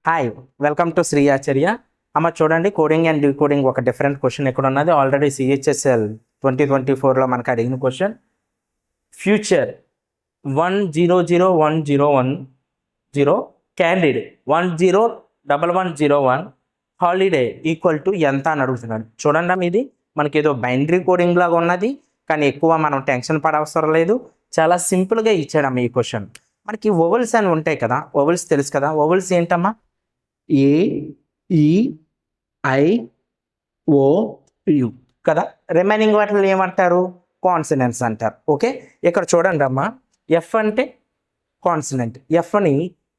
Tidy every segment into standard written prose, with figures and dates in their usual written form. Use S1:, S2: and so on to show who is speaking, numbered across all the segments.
S1: Hi, welcome to Shri ఆచార్య. అమ్మ చూడండి, coding and decoding ఒక డిఫరెంట్ క్వశ్చన్ ఇక్కడ ఉన్నది. ఆల్రెడీ CHSL 2024లో మనకు అడిగిన question. Future 1001010 candid 101101 holiday equal to ఎంత అని అడుగుతున్నాడు. చూడండి అమ్మ, ఇది మనకి ఏదో బైనరీ కోడింగ్ లాగా ఉన్నది, కానీ ఎక్కువ మనం టెన్షన్ పడవసరం లేదు. చాలా సింపుల్గా ఇచ్చాడమ్మ ఈ క్వశ్చన్. మనకి ఓవెల్స్ అని ఉంటాయి కదా, ఓవెల్స్ తెలుసు కదా. ఓవెల్స్ ఏంటమ్మా? ఏ, ఈ, ఐ, ఓ, యు కదా. రిమైనింగ్ వాటిలో ఏమంటారు? కాన్సనెంట్స్ అంటారు. ఓకే, ఇక్కడ చూడండి అమ్మా, ఎఫ్ అంటే కాన్సనెంట్. ఎఫ్ని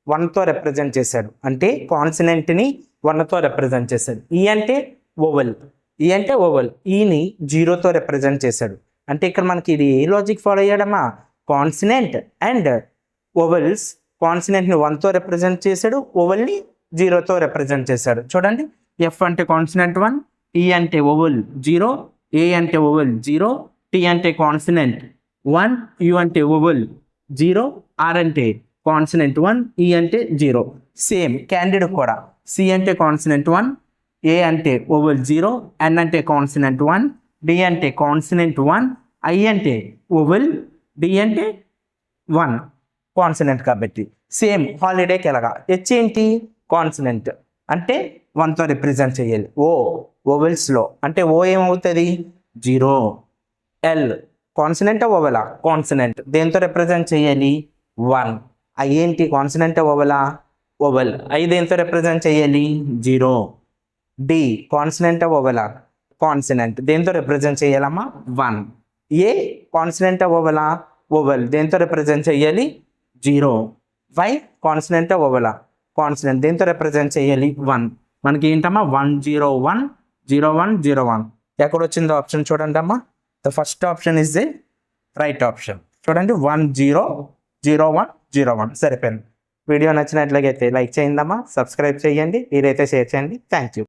S1: 1తో రిప్రజెంట్ చేశాడు, అంటే కాన్సనెంట్ని 1తో రిప్రజెంట్ చేశాడు. ఈ అంటే ఓవెల్, ఈ అంటే ఓవెల్. ఈని 0తో రిప్రజెంట్ చేశాడు, అంటే ఇక్కడ మనకి ఇది ఏ లాజిక్ ఫాలో అయ్యాడమ్మా? Consonant and vowels. కాన్సనెంట్ని 1తో రిప్రజెంట్ చేశాడు, ఓవెల్ని 0తో రిప్రజెంట్ చేశాడు. చూడండి, ఎఫ్ అంటే కాన్సనెంట్ 1, ఈ అంటే ఓవెల్ 0, ఏ అంటే ఓవెల్ 0, టీ అంటే కాన్సనెంట్ 1, యు అంటే ఓవెల్ 0, ఆర్ అంటే కాన్సనెంట్ 1, ఈ అంటే 0. సేమ్ క్యాండిడ్ కూడా. సి అంటే కాన్సనెంట్ 1, ఏ అంటే ఓవెల్ 0, ఎన్ అంటే కాన్సనెంట్ 1, డి అంటే కాన్సనెంట్ 1, ఐ అంటే ఓవెల్, డి అంటే 1 కాన్సనెంట్ కాబట్టి. సేమ్ హాలిడేకి ఎలాగా. హెచ్ ఏంటి? కాన్సనెంట్, అంటే 1తో రిప్రజెంట్ చేయాలి. ఓవెల్స్లో అంటే ఓ ఏమవుతుంది? 0. ఎల్ కాన్సనెంట్ ఓవెలా? కాన్సనెంట్. దేంతో రిప్రజెంట్ చేయాలి? 1. ఐ ఏంటి? కాన్సనెంట్ ఓవెలా? ఓవెల్. ఐ దేంతో రిప్రజెంట్ చేయాలి? 0. డి కాన్సనెంట్ ఓవెలా? కాన్సనెంట్. దేంతో రిప్రజెంట్ చేయాలమ్మా? 1. ఏ కాన్సనెంట్ ఓవెలా? ఓవెల్. దేంతో రిప్రజెంట్ చేయాలి? 0. వై కాన్సనెంట్ ఓవెలా? కాన్సనెంట్. దేంతో రిప్రజెంట్ చేయాలి? 1. మనకి ఏంటమ్మా? 1010101. ఎక్కడ వచ్చిందో ఆప్షన్ చూడండి అమ్మా. The first option is the right option. చూడండి, 100101 సరిపోయింది. వీడియో నచ్చినట్లయితే లైక్ చేయండి అమ్మా, సబ్స్క్రైబ్ చేయండి, మీరైతే షేర్ చేయండి. Thank you.